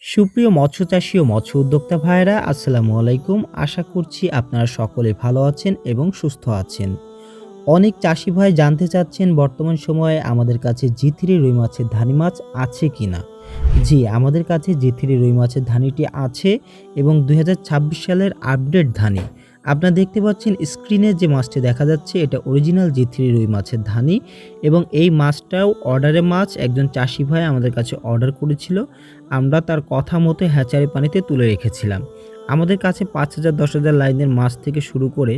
সুপ্রিয় মৎস্য চাষী ও মৎস্য উদ্যোক্তা ভাইয়েরা, আসসালামু আলাইকুম। আশা করছি আপনারা সকলে ভালো আছেন এবং সুস্থ আছেন। অনেক চাষি ভাই জানতে চাচ্ছেন বর্তমান সময়ে আমাদের কাছে জি3 রুই মাছের ধানি মাছ আছে কিনা। জি, আমাদের কাছে জি3 রুই মাছের ধানিটি আছে এবং 2026 সালের আপডেট ধানি। আপনারা দেখতে পাচ্ছেন স্ক্রিনে যে মাছটি দেখা যাচ্ছে, এটা অরিজিনাল জি3 রুই মাছের ধানি এবং এই মাছটাও অর্ডারের মাছ। একজন চাষি ভাই আমাদের কাছে অর্ডার করেছিল, আমরা তার কথা মতো হ্যাচারি পানিতে তুলে রেখেছিলাম। আমাদের কাছে 5,000 10,000 লাইনের মাছ থেকে শুরু করে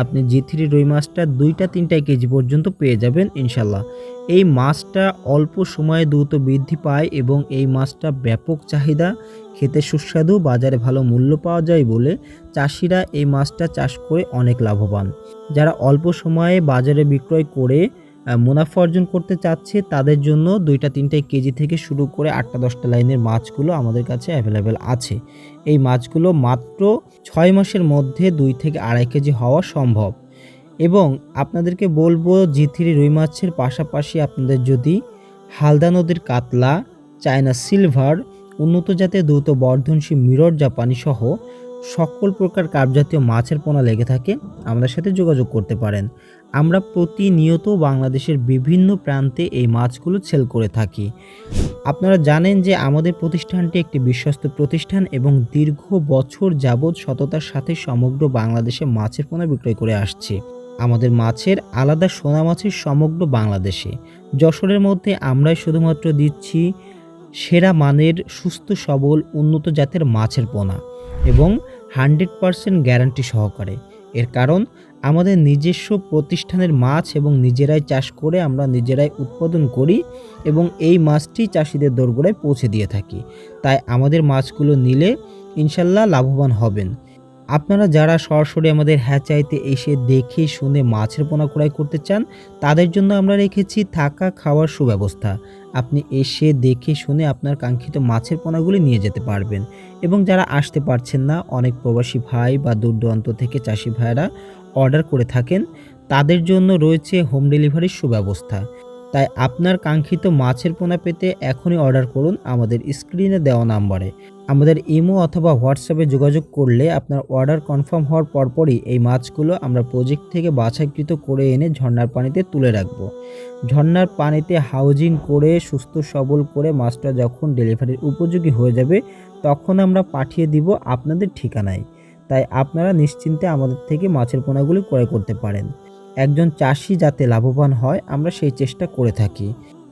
আপনি জি3 রুই মাছটা 2-3 কেজি পর্যন্ত পেয়ে যাবেন ইনশাল্লাহ। এই মাছটা অল্প সময়ে দ্রুত বৃদ্ধি পায় এবং এই মাছটা ব্যাপক চাহিদা, খেতে সুস্বাদু, বাজারে ভালো মূল্য পাওয়া যায় বলে চাষিরা এই মাছটা চাষ করে অনেক লাভবান। যারা অল্প সময়ে বাজারে বিক্রয় করে মুনাফা অর্জন করতে চাচ্ছে, তাদের জন্য 2-3 কেজি থেকে শুরু করে 8-10টা লাইনের মাছগুলো আমাদের কাছে অ্যাভেলেবেল আছে। এই মাছগুলো মাত্র 6 মাসের মধ্যে 2 থেকে 2.5 কেজি হওয়া সম্ভব। এবং আপনাদেরকে বলবো, জি3 রুই মাছের পাশাপাশি আপনাদের যদি হালদা নদীর কাতলা, চায়না সিলভার, উন্নত জাতের দ্রুত বর্ধনশীল মিরর জাপানি সহ সকল প্রকার কার্পজাতীয় মাছের পোনা লেগে থাকে, আমাদের সাথে যোগাযোগ করতে পারেন। আমরা প্রতিনিয়ত বাংলাদেশের বিভিন্ন প্রান্তে এই মাছগুলো সেল করে থাকি। আপনারা জানেন যে আমাদের প্রতিষ্ঠানটি একটি বিশ্বস্ত প্রতিষ্ঠান এবং দীর্ঘ বছর যাবৎ সততার সাথে সমগ্র বাংলাদেশে মাছের পোনা বিক্রয় করে আসছে। আমাদের মাছের আলাদা সোনা মাছের সমগ্র বাংলাদেশে। যশোরের মধ্যে আমরাই শুধুমাত্র দিচ্ছি সেরা মানের সুস্থ সবল উন্নত জাতের মাছের পোনা এবং 100% গ্যারান্টি সহকারে। এর কারণ আমাদের নিজস্ব প্রতিষ্ঠানের মাছ এবং নিজেরাই চাষ করে আমরা নিজেরাই উৎপাদন করি এবং এই মাছটি চাষিদের দোরগোড়ায় পৌঁছে দিয়ে থাকি। তাই আমাদের মাছগুলো নিলে ইনশাল্লাহ লাভবান হবেন। আপনারা যারা সরাসরি আমাদের হ্যাচারিতে এসে দেখে শুনে মাছের পোনা ক্রয় করতে চান, তাদের জন্য আমরা রেখেছি থাকা খাওয়ার সুব্যবস্থা। আপনি এসে দেখে শুনে আপনার কাঙ্ক্ষিত মাছের পোনাগুলি নিয়ে যেতে পারবেন। এবং যারা আসতে পারছেন না, অনেক প্রবাসী ভাই বা দূর দূরান্ত থেকে চাষি ভাইরা অর্ডার করে থাকেন, তাদের জন্য রয়েছে হোম ডেলিভারির সুব্যবস্থা। তাই আপনার কাঙ্ক্ষিত মাছের পোনা পেতে এখনই অর্ডার করুন আমাদের স্ক্রিনে দেওয়া নাম্বারে। আমাদের ইমো অথবা হোয়াটসঅ্যাপে যোগাযোগ করলে আপনার অর্ডার কনফার্ম হওয়ার পরপরই এই মাছগুলো আমরা প্রজেক্ট থেকে বাছাইকৃত করে এনে ঝর্ণার পানিতে তুলে রাখব। ঝর্ণার পানিতে হাউজিং করে সুস্থ সবল করে মাছটা যখন ডেলিভারির উপযোগী হয়ে যাবে, তখন আমরা পাঠিয়ে দিব আপনাদের ঠিকানায়। তাই আপনারা নিশ্চিন্তে আমাদের থেকে মাছের পোনাগুলি ক্রয় করতে পারেন। একজন চাষি যাতে লাভবান হয়, আমরা সেই চেষ্টা করে থাকি।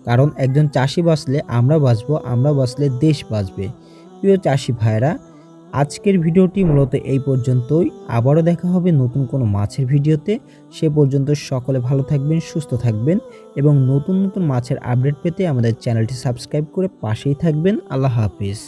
কারণ একজন চাষি বাঁচলে আমরা বাঁচবো, আমরা বাঁচলে দেশ বাঁচবে। প্রিয় চাষি ভাইরা, আজকের ভিডিওটি মূলত এই পর্যন্তই। আবারও দেখা হবে নতুন কোনো মাছের ভিডিওতে। সে পর্যন্ত সকলে ভালো থাকবেন, সুস্থ থাকবেন এবং নতুন নতুন মাছের আপডেট পেতে আমাদের চ্যানেলটি সাবস্ক্রাইব করে পাশেই থাকবেন। আল্লাহ হাফিজ।